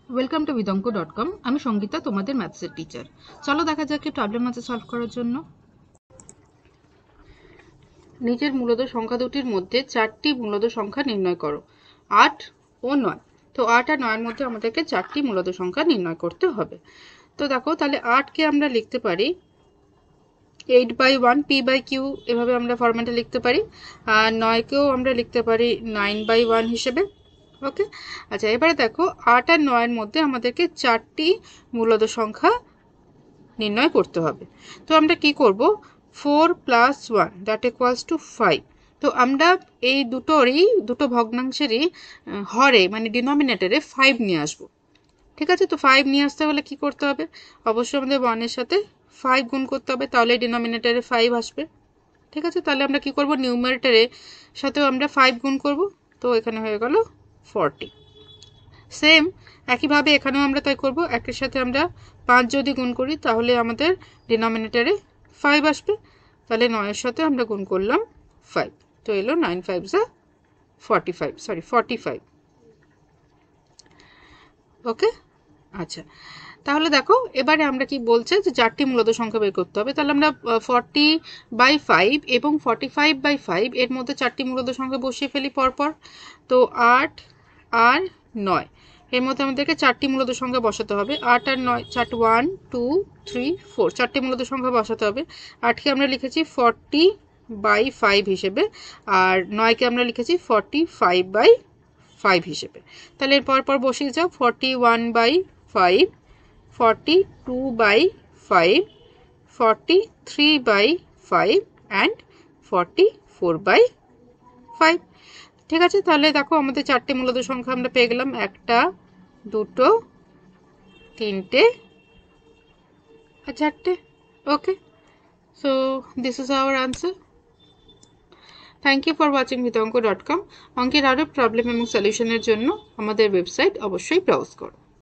Welcome to vidonko.com। আমি সঙ্গীতা, তোমাদের ম্যাথসের teacher. চলো দেখা যাক কি প্রবলেম আছে সলভ করার জন্য। নিচের মূলদ সংখ্যা দুটির মধ্যে চারটি মূলদ সংখ্যা নির্ণয় করো, 8 ও 9। তো 8 আর 9 এর মধ্যে আমাদেরকে চারটি মূলদ সংখ্যা নির্ণয় করতে হবে। তো দেখো, তাহলে 8 কে আমরা লিখতে পারি 8/1 p/q, এভাবে আমরা ফরম্যাটে লিখতে পারি। আর 9 কেও আমরা লিখতে পারি 9/1 হিসেবে। ওকে, আচ্ছা এবারে দেখো 8 আর 9 এর মধ্যে আমাদেরকে চারটি মূলদ সংখ্যা নির্ণয় করতে হবে। তো আমরা কি করব, 4 + 1 দ্যাট ইকুয়ালস টু 5। তো আমরা এই দুটো ভগ্নাংশেরই হরে মানে ডিনোমিনেটরে 5 নিয়ে আসব। ঠিক আছে, তো 5 নিয়ে আসতে হলে কি করতে হবে, অবশ্যই আমাদের 1 এর সাথে 5 গুণ করতে হবে, তাহলে ডিনোমিনেটরে 5 আসবে। ঠিক আছে, তাহলে আমরা কি করব, নিউমারেটরে সাথেও আমরা 5 গুণ করব। তো এখানে হয়ে গেল 40। সেম একইভাবে এখানেও আমরা তাই করব, একের সাথে আমরা 5 যদি গুণ করি তাহলে আমাদের ডিনোমিনেটরে 5 আসবে। তাহলে 9 এর সাথে আমরা গুণ করলাম 5, তো এলো 9 5 45। ওকে, আচ্ছা তাহলে দেখো এবারে আমরা কি বলছে যে চারটি মূলদ সংখ্যা বের করতে হবে। তাহলে আমরা 40/5 এবং 45/5 এর মধ্যে চারটি মূলদ সংখ্যা বসিয়ে ফেলি পরপর। তো 8 আর 9 এর মধ্যে আমাদেরকে চারটি মূলদ সংখ্যা বসাতে হবে। 8 আর 9 চারটি 1 2 3 4 চারটি মূলদ সংখ্যা বসাতে হবে। 8কে আমরা লিখেছি 40/5 হিসেবে, আর 9কে আমরা লিখেছি 45/5 হিসেবে। তাহলে এর পর বসিয়ে যাও, 41/5, 42/5, 43/5 অ্যান্ড 44/5। ঠিক আছে, তাহলে দেখো আমাদের চারটে মূলদ সংখ্যা আমরা পেয়ে গেলাম, একটা দুটো তিনটে আর চারটে। Okay, so this is our answer. Thank you for watching vidonko.com। অঙ্কের আরও প্রবলেম এবং সলিউশনের জন্য আমাদের ওয়েবসাইট অবশ্যই ব্রাউজ করো।